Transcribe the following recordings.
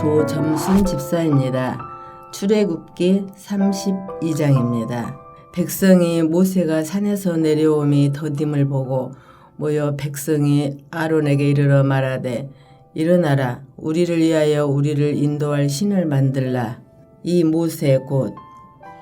조점순 집사입니다. 출애굽기 32장입니다. 백성이 모세가 산에서 내려옴이 더딤을 보고 모여 백성이 아론에게 이르러 말하되 일어나라 우리를 위하여 우리를 인도할 신을 만들라. 이 모세 곧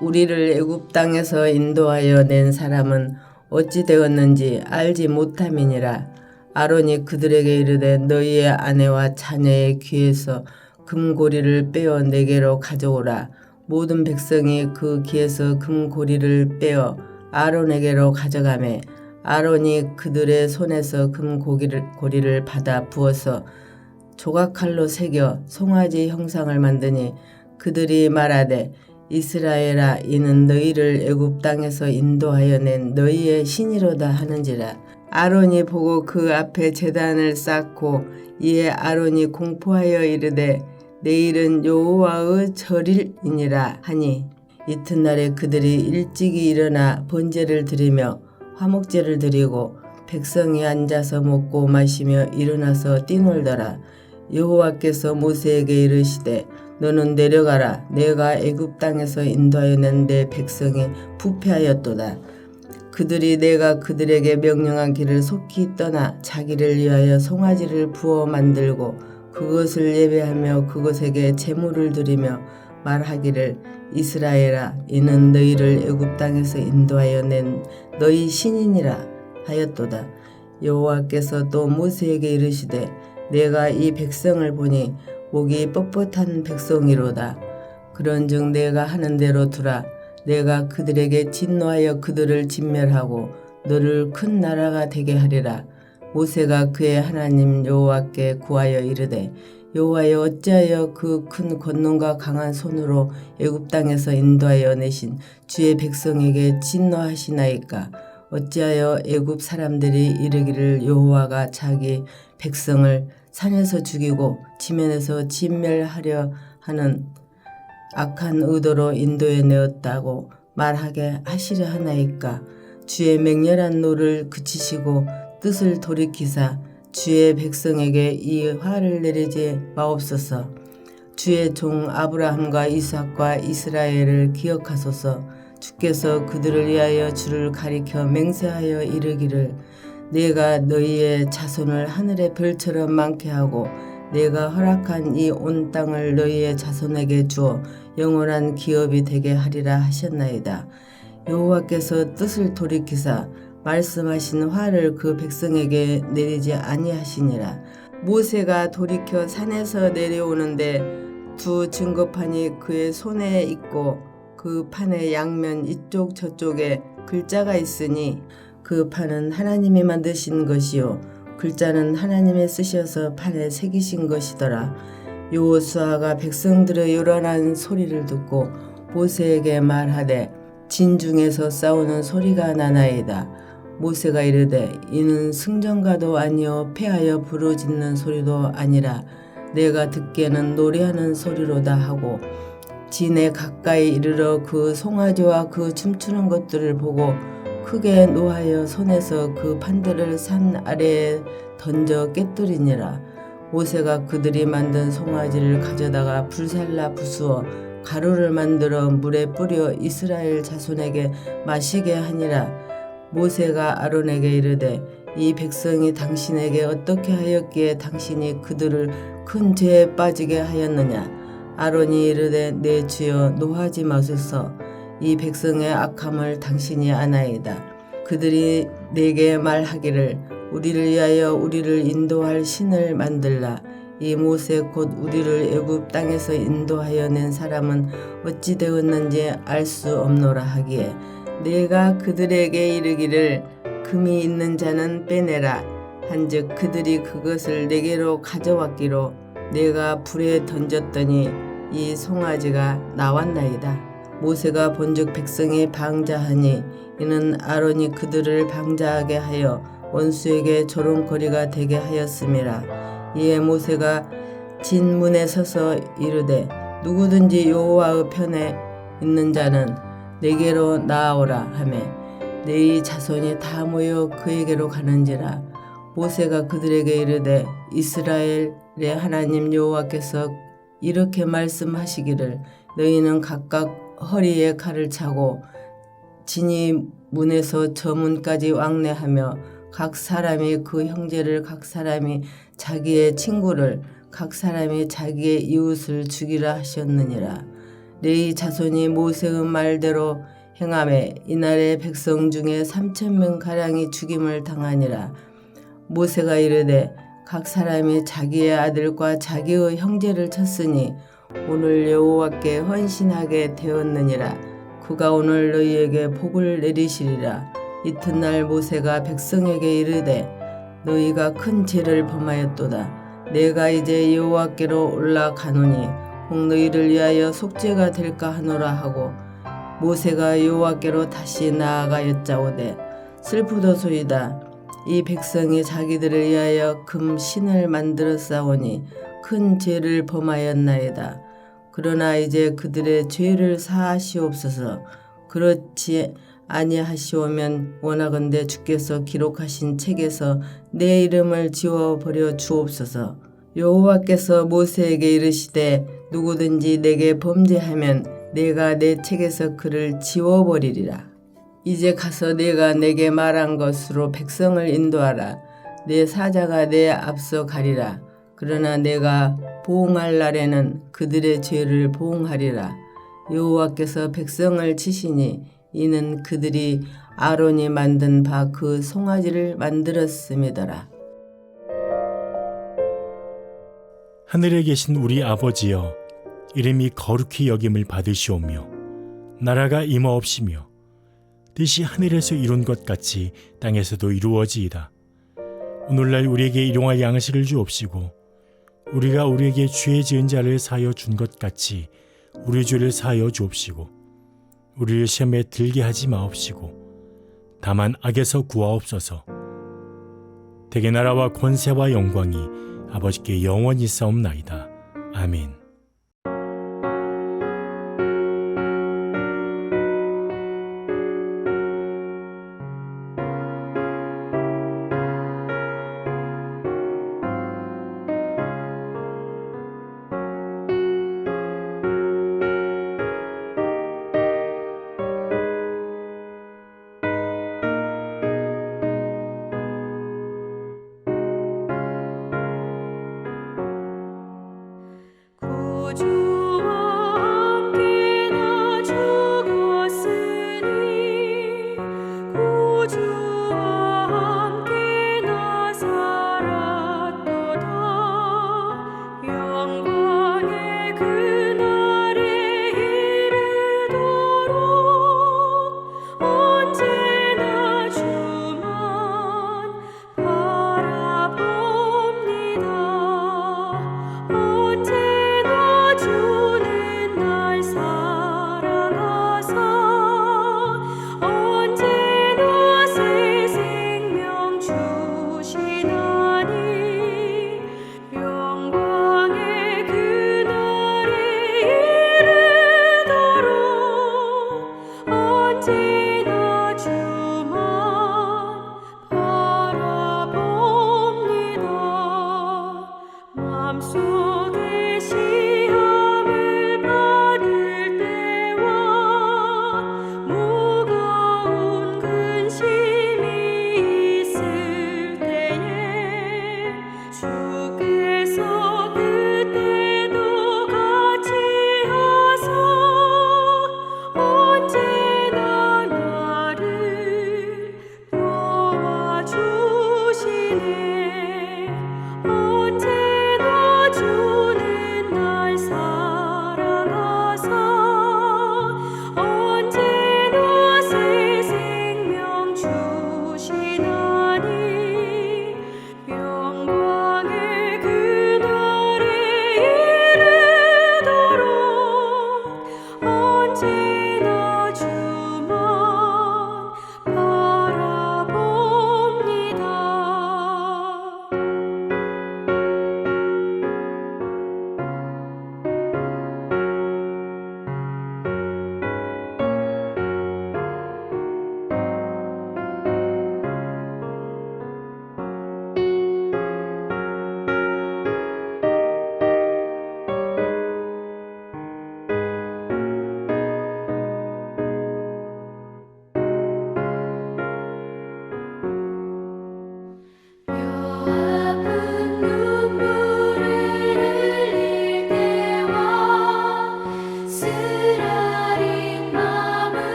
우리를 애굽 땅에서 인도하여 낸 사람은 어찌 되었는지 알지 못함이니라. 아론이 그들에게 이르되 너희의 아내와 자녀의 귀에서 금고리를 빼어 내게로 가져오라. 모든 백성이 그 귀에서 금고리를 빼어 아론에게로 가져가매 아론이 그들의 손에서 금고리를 받아 부어서 조각칼로 새겨 송아지 형상을 만드니 그들이 말하되 이스라엘아 이는 너희를 애굽 땅에서 인도하여 낸 너희의 신이로다 하는지라. 아론이 보고 그 앞에 제단을 쌓고 이에 아론이 공포하여 이르되 내일은 여호와의 절일이니라 하니 이튿날에 그들이 일찍이 일어나 번제를 드리며 화목제를 드리고 백성이 앉아서 먹고 마시며 일어나서 뛰놀더라. 여호와께서 모세에게 이르시되 너는 내려가라. 내가 애굽 땅에서 인도하여 낸 내 백성이 부패하였도다. 그들이 내가 그들에게 명령한 길을 속히 떠나 자기를 위하여 송아지를 부어 만들고 그것을 예배하며 그것에게 제물을 드리며 말하기를 이스라엘아 이는 너희를 애굽 땅에서 인도하여 낸 너희 신이니라 하였도다. 여호와께서 또 모세에게 이르시되 내가 이 백성을 보니 목이 뻣뻣한 백성이로다. 그런즉 내가 하는 대로 두라. 내가 그들에게 진노하여 그들을 진멸하고 너를 큰 나라가 되게 하리라. 모세가 그의 하나님 여호와께 구하여 이르되 여호와여 어찌하여 그 큰 권능과 강한 손으로 애굽 땅에서 인도하여 내신 주의 백성에게 진노하시나이까. 어찌하여 애굽 사람들이 이르기를 여호와가 자기 백성을 산에서 죽이고 지면에서 진멸하려 하는 악한 의도로 인도해 내었다고 말하게 하시려 하나이까. 주의 맹렬한 노를 그치시고 뜻을 돌이키사 주의 백성에게 이 화를 내리지 마옵소서. 주의 종 아브라함과 이삭과 이스라엘을 기억하소서. 주께서 그들을 위하여 주를 가리켜 맹세하여 이르기를 내가 너희의 자손을 하늘의 별처럼 많게 하고 내가 허락한 이 온 땅을 너희의 자손에게 주어 영원한 기업이 되게 하리라 하셨나이다. 여호와께서 뜻을 돌이키사 말씀하신 화를 그 백성에게 내리지 아니하시니라. 모세가 돌이켜 산에서 내려오는데 두 증거판이 그의 손에 있고 그 판의 양면 이쪽 저쪽에 글자가 있으니 그 판은 하나님이 만드신 것이요 글자는 하나님이 쓰셔서 판에 새기신 것이더라. 여호수아가 백성들의 요란한 소리를 듣고 모세에게 말하되 진중에서 싸우는 소리가 나나이다. 모세가 이르되 이는 승전가도 아니요 패하여 부르짖는 소리도 아니라 내가 듣기에는 노래하는 소리로다 하고 진에 가까이 이르러 그 송아지와 그 춤추는 것들을 보고 크게 노하여 손에서 그 판들을 산 아래에 던져 깨뜨리니라. 모세가 그들이 만든 송아지를 가져다가 불살라 부수어 가루를 만들어 물에 뿌려 이스라엘 자손에게 마시게 하니라. 모세가 아론에게 이르되 이 백성이 당신에게 어떻게 하였기에 당신이 그들을 큰 죄에 빠지게 하였느냐. 아론이 이르되 내 주여 노하지 마소서. 이 백성의 악함을 당신이 아나이다. 그들이 내게 말하기를 우리를 위하여 우리를 인도할 신을 만들라. 이 모세 곧 우리를 애굽 땅에서 인도하여 낸 사람은 어찌 되었는지 알 수 없노라 하기에 내가 그들에게 이르기를 금이 있는 자는 빼내라 한즉 그들이 그것을 내게로 가져왔기로 내가 불에 던졌더니 이 송아지가 나왔나이다. 모세가 본즉 백성이 방자하니 이는 아론이 그들을 방자하게 하여 원수에게 조롱거리가 되게 하였음이라. 이에 모세가 진문에 서서 이르되 누구든지 여호와의 편에 있는 자는 내게로 나아오라 하매 너희 자손이 다 모여 그에게로 가는지라. 모세가 그들에게 이르되 이스라엘의 하나님 여호와께서 이렇게 말씀하시기를 너희는 각각 허리에 칼을 차고 진이 문에서 저 문까지 왕래하며 각 사람이 그 형제를 각 사람이 자기의 친구를 각 사람이 자기의 이웃을 죽이라 하셨느니라. 레위 자손이 모세의 말대로 행하매 이날에 백성 중에 3,000명 가량이 죽임을 당하니라. 모세가 이르되 각 사람이 자기의 아들과 자기의 형제를 쳤으니 오늘 여호와께 헌신하게 되었느니라. 그가 오늘 너희에게 복을 내리시리라. 이튿날 모세가 백성에게 이르되 너희가 큰 죄를 범하였도다. 내가 이제 여호와께로 올라가노니 혹 너희를 위하여 속죄가 될까 하노라 하고 모세가 여호와께로 다시 나아가였자오되 슬프도소이다. 이 백성이 자기들을 위하여 금 신을 만들어 싸우니 큰 죄를 범하였나이다. 그러나 이제 그들의 죄를 사하시옵소서. 그렇지 아니하시오면 원하건대 주께서 기록하신 책에서 내 이름을 지워버려 주옵소서. 여호와께서 모세에게 이르시되 누구든지 내게 범죄하면 내가 내 책에서 그를 지워버리리라. 이제 가서 내가 내게 말한 것으로 백성을 인도하라. 내 사자가 내 앞서 가리라. 그러나 내가 보응할 날에는 그들의 죄를 보응하리라. 여호와께서 백성을 치시니 이는 그들이 아론이 만든 바 그 송아지를 만들었음이더라. 하늘에 계신 우리 아버지여, 이름이 거룩히 여김을 받으시오며 나라가 임하옵시며 뜻이 하늘에서 이룬 것 같이 땅에서도 이루어지이다. 오늘날 우리에게 일용할 양식을 주옵시고 우리가 우리에게 죄 지은 자를 사하여 준 것 같이 우리 죄를 사하여 주옵시고 우리를 시험에 들게 하지 마옵시고 다만 악에서 구하옵소서. 대개 나라와 권세와 영광이 아버지께 영원히 싸움나이다. 아멘. 영광의 그날에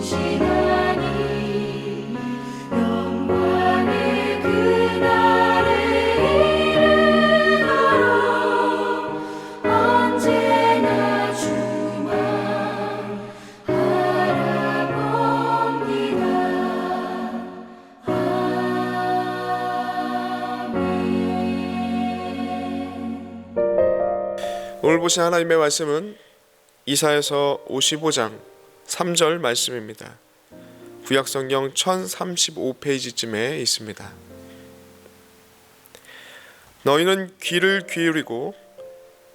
충실하니 영광의 그날에 이르도록 언제나 주만 바라봅니다. 오늘 보신 하나님의 말씀은 이사야서 55장 3절 말씀입니다. 구약성경 1035페이지쯤에 있습니다. 너희는 귀를 기울이고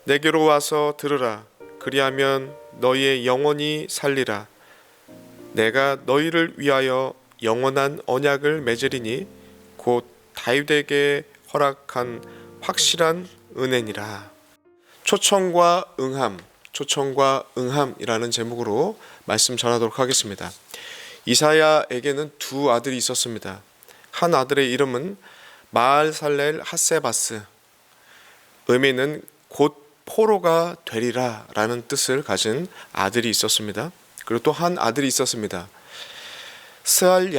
내게로 와서 들으라. 그리하면 너희의 영혼이 살리라. 내가 너희를 위하여 영원한 언약을 맺으리니 곧 다윗에게 허락한 확실한 은혜니라. 초청과 응함이라는 제목으로 말씀 전하도록 하겠습니다. 이사야에게는 두 아들이 있었습니다. 한 아들의 이름은 마알살렐 핫세바스, 의미는 곧 포로가 되리라 라는 뜻을 가진 아들이 있었습니다. 그리고 또 한 아들이 있었습니다. 스알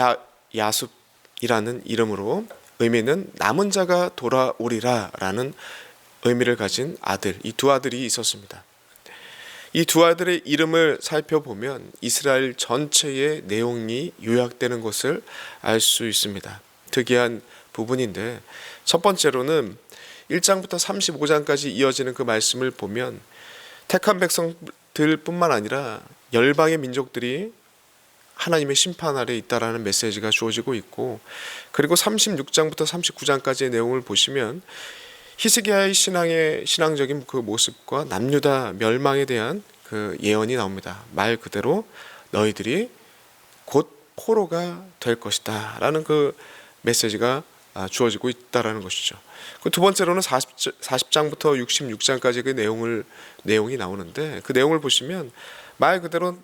야숲이라는 이름으로 의미는 남은 자가 돌아오리라 라는 의미를 가진 아들, 이 두 아들이 있었습니다. 이 두 아들의 이름을 살펴보면 이스라엘 전체의 내용이 요약되는 것을 알 수 있습니다. 특이한 부분인데, 첫 번째로는 1장부터 35장까지 이어지는 그 말씀을 보면 택한 백성들 뿐만 아니라 열방의 민족들이 하나님의 심판 아래 있다라는 메시지가 주어지고 있고, 그리고 36장부터 39장까지의 내용을 보시면 히스기야의 신앙적인 그 모습과 남유다 멸망에 대한 그 예언이 나옵니다. 말 그대로 너희들이 곧 포로가 될 것이다 라는 그 메시지가 주어지고 있다라는 것이죠. 두 번째로는 40장부터 66장까지 그 내용이 나오는데, 그 내용을 보시면 말 그대로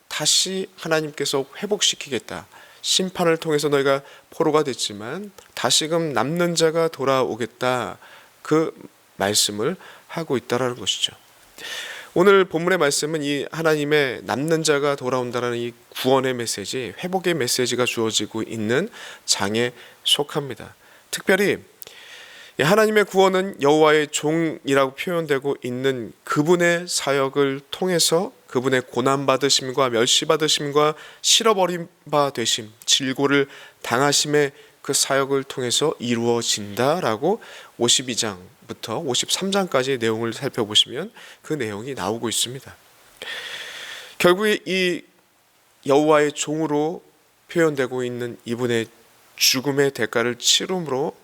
다시 하나님께서 회복시키겠다. 심판을 통해서 너희가 포로가 됐지만 다시금 남는 자가 돌아오겠다. 그 말씀을 하고 있다라는 것이죠. 오늘 본문의 말씀은 이 하나님의 남는 자가 돌아온다라는 이 구원의 메시지, 회복의 메시지가 주어지고 있는 장에 속합니다. 특별히 하나님의 구원은 여호와의 종이라고 표현되고 있는 그분의 사역을 통해서 그분의 고난받으심과 멸시받으심과 실어버림 바 되심, 질고를 당하심의 그 사역을 통해서 이루어진다라고 52장부터 53장까지의 내용을 살펴보시면 그 내용이 나오고 있습니다. 결국에 이 여호와의 종으로 표현되고 있는 이분의 죽음의 대가를 치름으로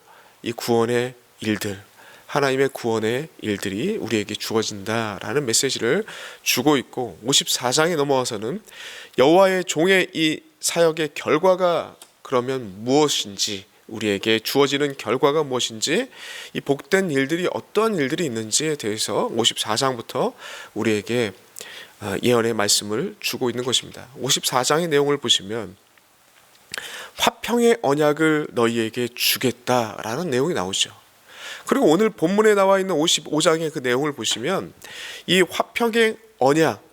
이 구원의 일들, 하나님의 구원의 일들이 우리에게 주어진다라는 메시지를 주고 있고, 54장에 넘어와서는 여호와의 종의 이 사역의 결과가 그러면 무엇인지, 우리에게 주어지는 결과가 무엇인지, 이 복된 일들이 어떤 일들이 있는지에 대해서 54장부터 우리에게 예언의 말씀을 주고 있는 것입니다. 54장의 내용을 보시면 화평의 언약을 너희에게 주겠다라는 내용이 나오죠. 그리고 오늘 본문에 나와 있는 55장의 그 내용을 보시면 이 화평의 언약,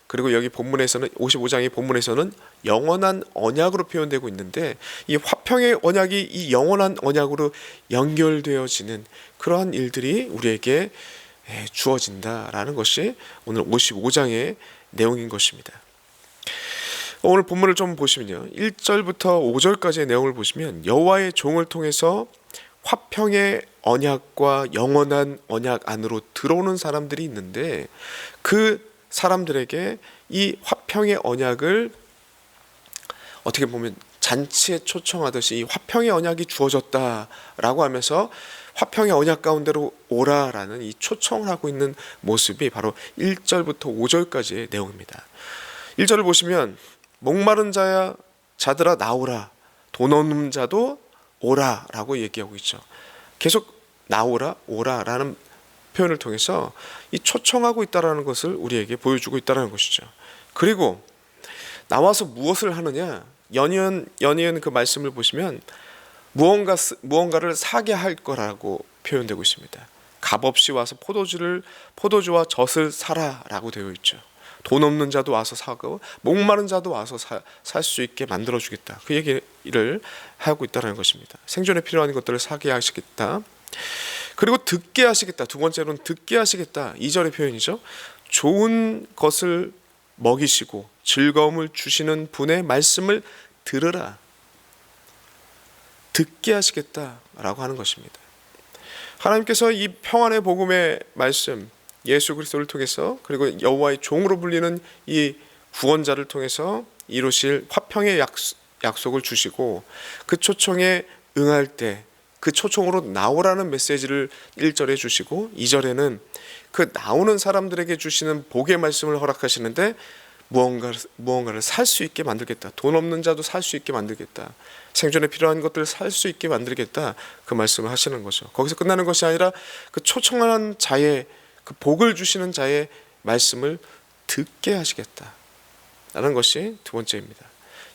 그리고 여기 본문에서는 55장의 본문에서는 영원한 언약으로 표현되고 있는데, 이 화평의 언약이 이 영원한 언약으로 연결되어지는 그러한 일들이 우리에게 주어진다라는 것이 오늘 55장의 내용인 것입니다. 오늘 본문을 좀 보시면요, 1절부터 5절까지의 내용을 보시면 여호와의 종을 통해서 화평의 언약과 영원한 언약 안으로 들어오는 사람들이 있는데, 그 사람들에게 이 화평의 언약을 어떻게 보면 잔치에 초청하듯이 이 화평의 언약이 주어졌다라고 하면서 화평의 언약 가운데로 오라라는 이 초청을 하고 있는 모습이 바로 1절부터 5절까지의 내용입니다. 1절을 보시면 목마른 자들아 나오라, 돈 없는 자도 오라라고 얘기하고 있죠. 계속 나오라, 오라라는 표현을 통해서 이 초청하고 있다라는 것을 우리에게 보여주고 있다라는 것이죠. 그리고 나와서 무엇을 하느냐? 연이은 그 말씀을 보시면 무언가를 사게 할 거라고 표현되고 있습니다. 값없이 와서 포도주와 젖을 사라라고 되어 있죠. 돈 없는 자도 와서 사고 목마른 자도 와서 살 수 있게 만들어주겠다. 그 얘기를 하고 있다는 것입니다. 생존에 필요한 것들을 사게 하시겠다. 그리고 듣게 하시겠다. 두 번째로는 듣게 하시겠다. 2절의 표현이죠. 좋은 것을 먹이시고 즐거움을 주시는 분의 말씀을 들으라. 듣게 하시겠다라고 하는 것입니다. 하나님께서 이 평안의 복음의 말씀, 예수 그리스도를 통해서 그리고 여호와의 종으로 불리는 이 구원자를 통해서 이루실 화평의 약속을 주시고 그 초청에 응할 때 그 초청으로 나오라는 메시지를 1절에 주시고 2절에는 그 나오는 사람들에게 주시는 복의 말씀을 허락하시는데 무언가를 살 수 있게 만들겠다. 돈 없는 자도 살 수 있게 만들겠다. 생존에 필요한 것들을 살 수 있게 만들겠다. 그 말씀을 하시는 거죠. 거기서 끝나는 것이 아니라 그 초청하는 자의 그 복을 주시는 자의 말씀을 듣게 하시겠다. 라는 것이 두 번째입니다.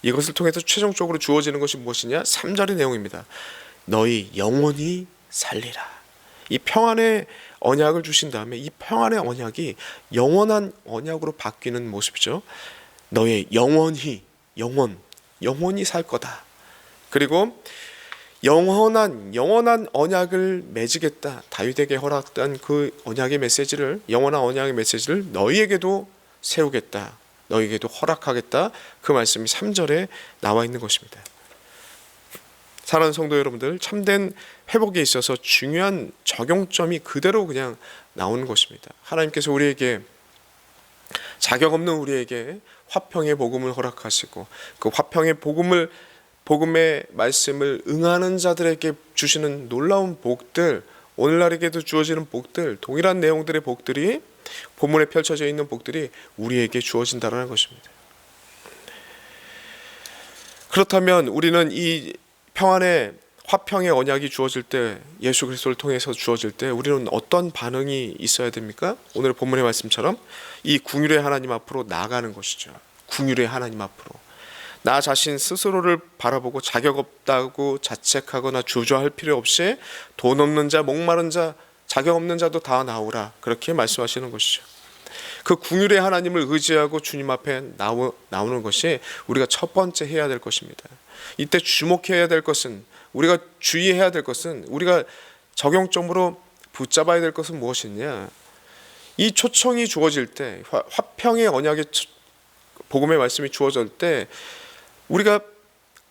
이것을 통해서 최종적으로 주어지는 것이 무엇이냐? 3절의 내용입니다. 너희 영원히 살리라. 이 평안의 언약을 주신 다음에 이 평안의 언약이 영원한 언약으로 바뀌는 모습이죠. 너의 영원히 살 거다. 그리고 영원한 언약을 맺으겠다. 다윗에게 허락된 그 언약의 메시지를 영원한 언약의 메시지를 너희에게도 세우겠다. 너희에게도 허락하겠다. 그 말씀이 3절에 나와 있는 것입니다. 사랑하는 성도 여러분들, 참된 회복에 있어서 중요한 적용점이 그대로 그냥 나오는 것입니다. 하나님께서 우리에게 자격 없는 우리에게 화평의 복음을 허락하시고 그 화평의 복음의 말씀을 응하는 자들에게 주시는 놀라운 복들, 오늘날에게도 주어지는 복들, 동일한 내용들의 복들이 본문에 펼쳐져 있는 복들이 우리에게 주어진다는 것입니다. 그렇다면 우리는 이 평안의 화평의 언약이 주어질 때, 예수 그리스도를 통해서 주어질 때 우리는 어떤 반응이 있어야 됩니까? 오늘 본문의 말씀처럼 이 긍휼의 하나님 앞으로 나아가는 것이죠. 긍휼의 하나님 앞으로 나 자신 스스로를 바라보고 자격 없다고 자책하거나 주저할 필요 없이 돈 없는 자, 목마른 자, 자격 없는 자도 다 나오라. 그렇게 말씀하시는 것이죠. 그 긍휼의 하나님을 의지하고 주님 앞에 나오는 것이 우리가 첫 번째 해야 될 것입니다. 이때 주목해야 될 것은, 우리가 주의해야 될 것은, 우리가 적용점으로 붙잡아야 될 것은 무엇이냐? 이 초청이 주어질 때, 화평의 언약의 복음의 말씀이 주어질 때 우리가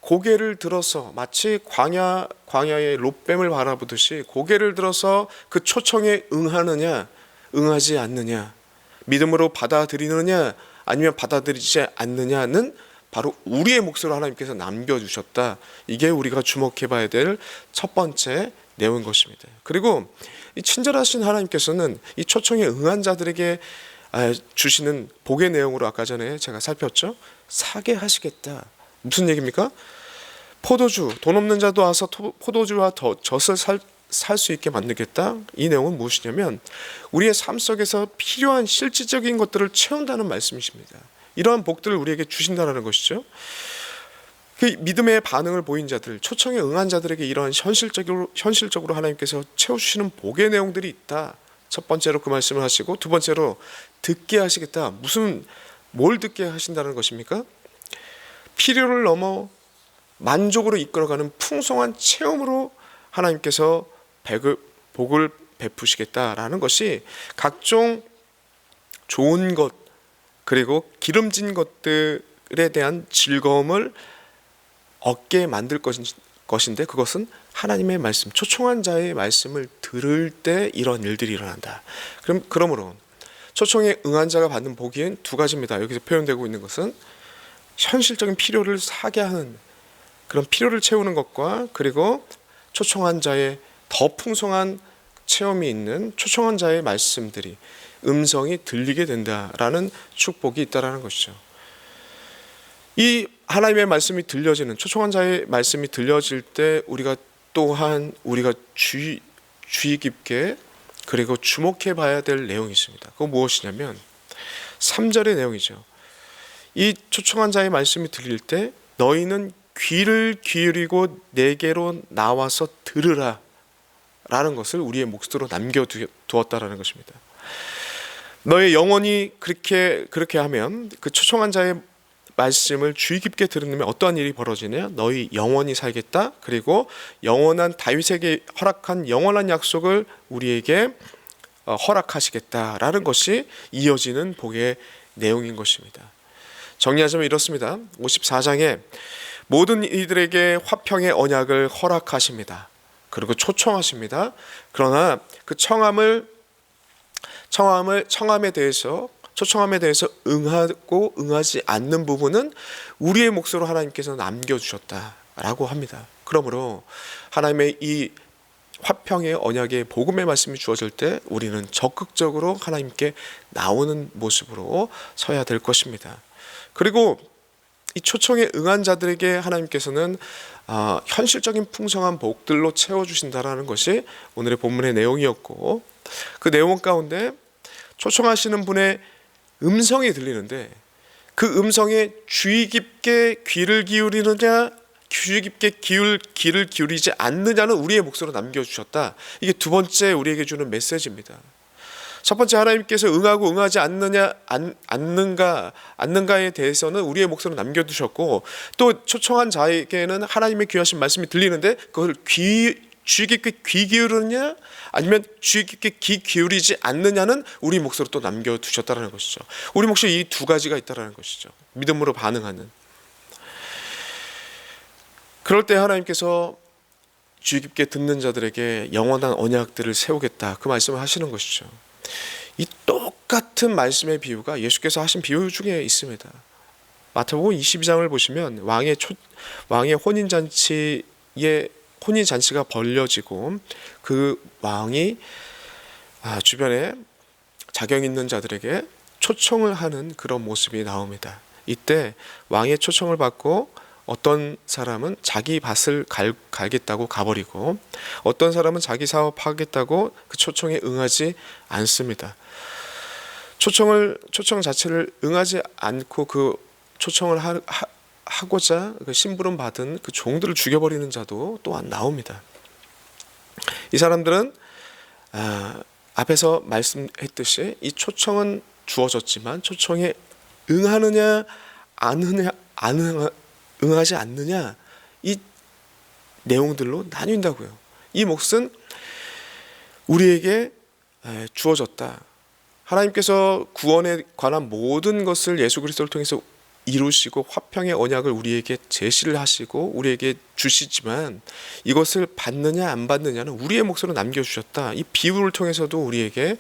고개를 들어서 마치 광야의 롯뱀을 바라보듯이 고개를 들어서 그 초청에 응하느냐, 응하지 않느냐, 믿음으로 받아들이느냐, 아니면 받아들이지 않느냐는 바로 우리의 몫으로 하나님께서 남겨주셨다. 이게 우리가 주목해 봐야 될 첫 번째 내용인 것입니다. 그리고 이 친절하신 하나님께서는 이 초청에 응한 자들에게 주시는 복의 내용으로 아까 전에 제가 살폈죠. 사게 하시겠다. 무슨 얘기입니까? 포도주, 돈 없는 자도 와서 포도주와 젖을 살 수 있게 만들겠다. 이 내용은 무엇이냐면 우리의 삶 속에서 필요한 실질적인 것들을 채운다는 말씀이십니다. 이러한 복들을 우리에게 주신다는 것이죠. 그 믿음의 반응을 보인 자들, 초청에 응한 자들에게 이러한 현실적으로 하나님께서 채워주시는 복의 내용들이 있다. 첫 번째로 그 말씀을 하시고, 두 번째로 듣게 하시겠다. 뭘 듣게 하신다는 것입니까? 필요를 넘어 만족으로 이끌어가는 풍성한 체험으로 하나님께서 복을 베푸시겠다라는 것이 각종 좋은 것 그리고 기름진 것들에 대한 즐거움을 얻게 만들 것인데, 그것은 하나님의 말씀, 초청한 자의 말씀을 들을 때 이런 일들이 일어난다. 그러므로 초청에 응한 자가 받는 복이 두 가지입니다. 여기서 표현되고 있는 것은 현실적인 필요를 사게 하는 그런 필요를 채우는 것과, 그리고 초청한 자의 더 풍성한 체험이 있는 초청한 자의 말씀들이, 음성이 들리게 된다라는 축복이 있다라는 것이죠. 이 하나님의 말씀이 들려지는, 초청한 자의 말씀이 들려질 때 우리가 또한 주의 깊게 그리고 주목해 봐야 될 내용이 있습니다. 그건 무엇이냐면 3절의 내용이죠. 이 초청한 자의 말씀이 들릴 때 너희는 귀를 기울이고 내게로 나와서 들으라 라는 것을 우리의 몫으로 남겨두었다라는 것입니다. 너의 영혼이 그렇게 하면 그 초청한 자의 말씀을 주의 깊게 들으면 어떠한 일이 벌어지냐? 너희 영원히 살겠다. 그리고 영원한 다윗에게 허락한 영원한 약속을 우리에게 허락하시겠다라는 것이 이어지는 복의 내용인 것입니다. 정리하자면 이렇습니다. 54장에 모든 이들에게 화평의 언약을 허락하십니다. 그리고 초청하십니다. 그러나 그 청함에 대해서 응하고 응하지 않는 부분은 우리의 몫으로 하나님께서 남겨주셨다라고 합니다. 그러므로 하나님의 이 화평의 언약의 복음의 말씀이 주어질 때 우리는 적극적으로 하나님께 나오는 모습으로 서야 될 것입니다. 그리고 이 초청에 응한 자들에게 하나님께서는 현실적인 풍성한 복들로 채워주신다라는 것이 오늘의 본문의 내용이었고, 그 내용 가운데 초청하시는 분의 음성이 들리는데 그 음성에 주의 깊게 귀를 기울이느냐 주의 깊게 귀를 기울이지 않느냐는 우리의 몫으로 남겨주셨다. 이게 두 번째 우리에게 주는 메시지입니다. 첫 번째, 하나님께서 응하고 응하지 않는가에 대해서는 우리의 몫으로 남겨두셨고, 또 초청한 자에게는 하나님의 귀하신 말씀이 들리는데 그걸 주의 깊게 귀 기울이느냐 아니면 주의 깊게 귀 기울이지 않느냐는 우리 몫으로 또 남겨두셨다는 것이죠. 우리 몫이 이 두 가지가 있다는 것이죠. 믿음으로 반응하는. 그럴 때 하나님께서 주의 깊게 듣는 자들에게 영원한 언약들을 세우겠다, 그 말씀을 하시는 것이죠. 이 똑같은 말씀의 비유가 예수께서 하신 비유 중에 있습니다. 마태복음 22장을 보시면 왕의 혼인잔치가 벌려지고 그 왕이 주변에 자격 있는 자들에게 초청을 하는 그런 모습이 나옵니다. 이때 왕의 초청을 받고 어떤 사람은 자기 밭을 갈겠다고 가버리고 어떤 사람은 자기 사업하겠다고 그 초청에 응하지 않습니다. 초청 자체를 응하지 않고 그 초청을 하고자 그 심부름 받은 그 종들을 죽여버리는 자도 또한 나옵니다. 이 사람들은 앞에서 말씀했듯이 이 초청은 주어졌지만 초청에 응하느냐 응하지 않느냐, 이 내용들로 나뉜다고요. 이 몫은 우리에게 주어졌다. 하나님께서 구원에 관한 모든 것을 예수 그리스도를 통해서 이루시고 화평의 언약을 우리에게 제시를 하시고 우리에게 주시지만 이것을 받느냐 안 받느냐는 우리의 몫으로 남겨주셨다. 이 비유를 통해서도 우리에게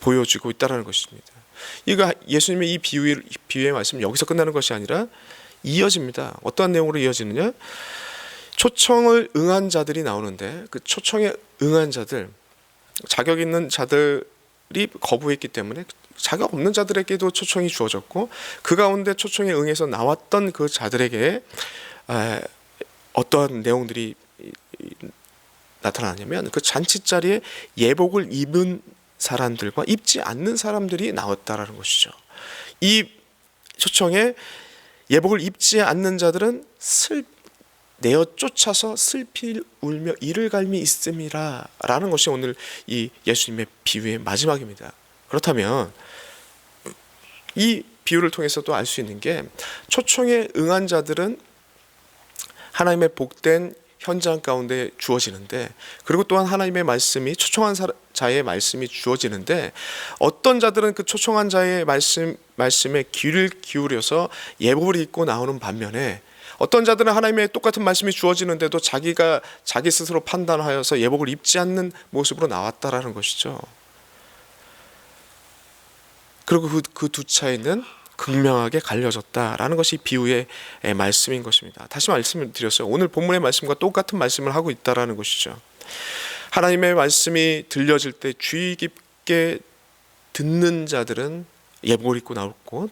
보여주고 있다는 것입니다. 이거 예수님의 이 비유의 말씀은 여기서 끝나는 것이 아니라 이어집니다. 어떠한 내용으로 이어지느냐? 초청을 응한 자들이 나오는데 그 초청에 응한 자들, 자격 있는 자들이 거부했기 때문에 자격 없는 자들에게도 초청이 주어졌고, 그 가운데 초청에 응해서 나왔던 그 자들에게 어떠한 내용들이 나타나냐면 그 잔치 자리에 예복을 입은 사람들과 입지 않는 사람들이 나왔다라는 것이죠. 이 초청에 예복을 입지 않는 자들은 내어 쫓아서 슬피 울며 이를 갈미 있음이라 라는 것이 오늘 이 예수님의 비유의 마지막입니다. 그렇다면 이 비유를 통해서도 알 수 있는 게 초청에 응한 자들은 하나님의 복된 현장 가운데 주어지는데, 그리고 또한 하나님의 말씀이 초청한 자의 말씀이 주어지는데, 어떤 자들은 그 초청한 자의 말씀에 귀를 기울여서 예복을 입고 나오는 반면에 어떤 자들은 하나님의 똑같은 말씀이 주어지는데도 자기 스스로 판단하여서 예복을 입지 않는 모습으로 나왔다라는 것이죠. 그리고 그 두 차이는 극명하게 갈려졌다라는 것이 비유의 말씀인 것입니다. 다시 말씀을 드렸어요. 오늘 본문의 말씀과 똑같은 말씀을 하고 있다라는 것이죠. 하나님의 말씀이 들려질 때 주의 깊게 듣는 자들은 예복을 입고 나왔고,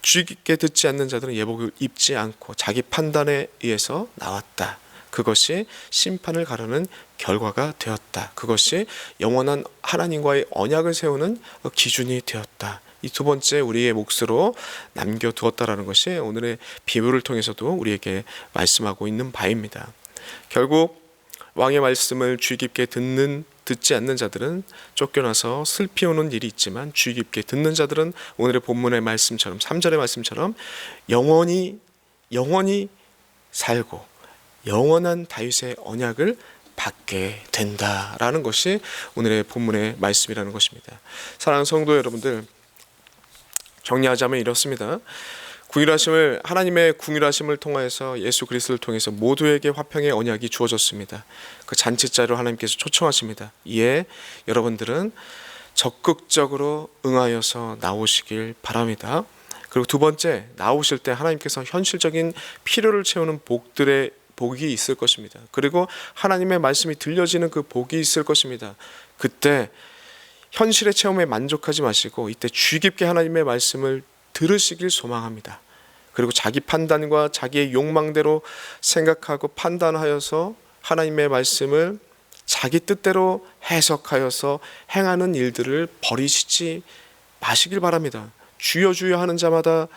주의 깊게 듣지 않는 자들은 예복을 입지 않고 자기 판단에 의해서 나왔다. 그것이 심판을 가르는 결과가 되었다. 그것이 영원한 하나님과의 언약을 세우는 기준이 되었다. 이 두 번째 우리의 몫으로 남겨두었다라는 것이 오늘의 비유를 통해서도 우리에게 말씀하고 있는 바입니다. 결국 왕의 말씀을 주의 깊게 듣는 듣지 않는 자들은 쫓겨나서 슬피 오는 일이 있지만 주의 깊게 듣는 자들은 오늘의 본문의 말씀처럼 3절의 말씀처럼 영원히 살고 영원한 다윗의 언약을 받게 된다라는 것이 오늘의 본문의 말씀이라는 것입니다. 사랑하는 성도 여러분들, 정리하자면 이렇습니다. 하나님의 궁휼하심을 통하여서 예수 그리스도를 통해서 모두에게 화평의 언약이 주어졌습니다. 그 잔치자로 하나님께서 초청하십니다. 이에 여러분들은 적극적으로 응하여서 나오시길 바랍니다. 그리고 두 번째, 나오실 때 하나님께서 현실적인 필요를 채우는 복이 있을 것입니다. 그리고 하나님의 말씀이 들려지는 그 복이 있을 것입니다. 그때 현실의 체험에 만족하지 마시고 이때 주의 깊게 하나님의 말씀을 들으시길 소망합니다. 그리고 자기 판단과 자기의 욕망대로 생각하고 판단하여서 하나님의 말씀을 자기 뜻대로 해석하여서 행하는 일들을 버리시지 마시길 바랍니다. 주여 주여 하는 자마다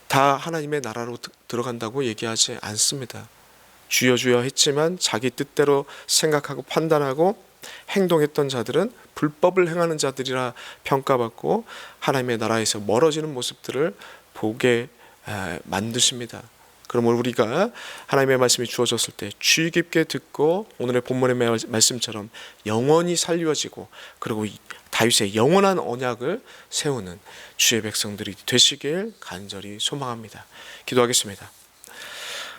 다 하나님의 나라로 들어간다고 얘기하지 않습니다. 주여 주여 했지만 자기 뜻대로 생각하고 판단하고 행동했던 자들은 불법을 행하는 자들이라 평가받고 하나님의 나라에서 멀어지는 모습들을 보게 만드십니다. 그러므로 우리가 하나님의 말씀이 주어졌을 때 주의 깊게 듣고 오늘의 본문의 말씀처럼 영원히 살려지고 그리고 다윗의 영원한 언약을 세우는 주의 백성들이 되시길 간절히 소망합니다. 기도하겠습니다.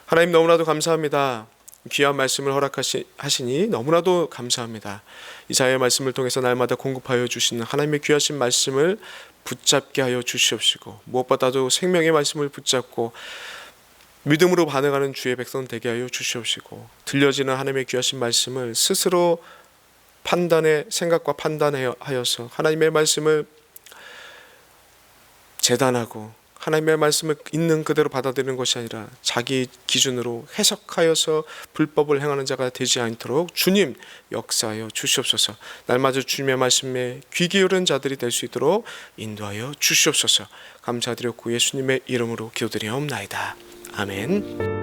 하나님, 너무나도 감사합니다. 귀한 말씀을 허락하시니 너무나도 감사합니다. 이사야의 말씀을 통해서 날마다 공급하여 주시는 하나님의 귀하신 말씀을 붙잡게 하여 주시옵시고 무엇보다도 생명의 말씀을 붙잡고 믿음으로 반응하는 주의 백성 되게 하여 주시옵시고 들려지는 하나님의 귀하신 말씀을 스스로 생각과 판단하여서 하나님의 말씀을 재단하고 하나님의 말씀을 있는 그대로 받아들이는 것이 아니라 자기 기준으로 해석하여서 불법을 행하는 자가 되지 않도록 주님 역사하여 주시옵소서. 날마다 주님의 말씀에 귀 기울인 자들이 될 수 있도록 인도하여 주시옵소서. 감사드렸고 예수님의 이름으로 기도드리옵나이다. 아멘.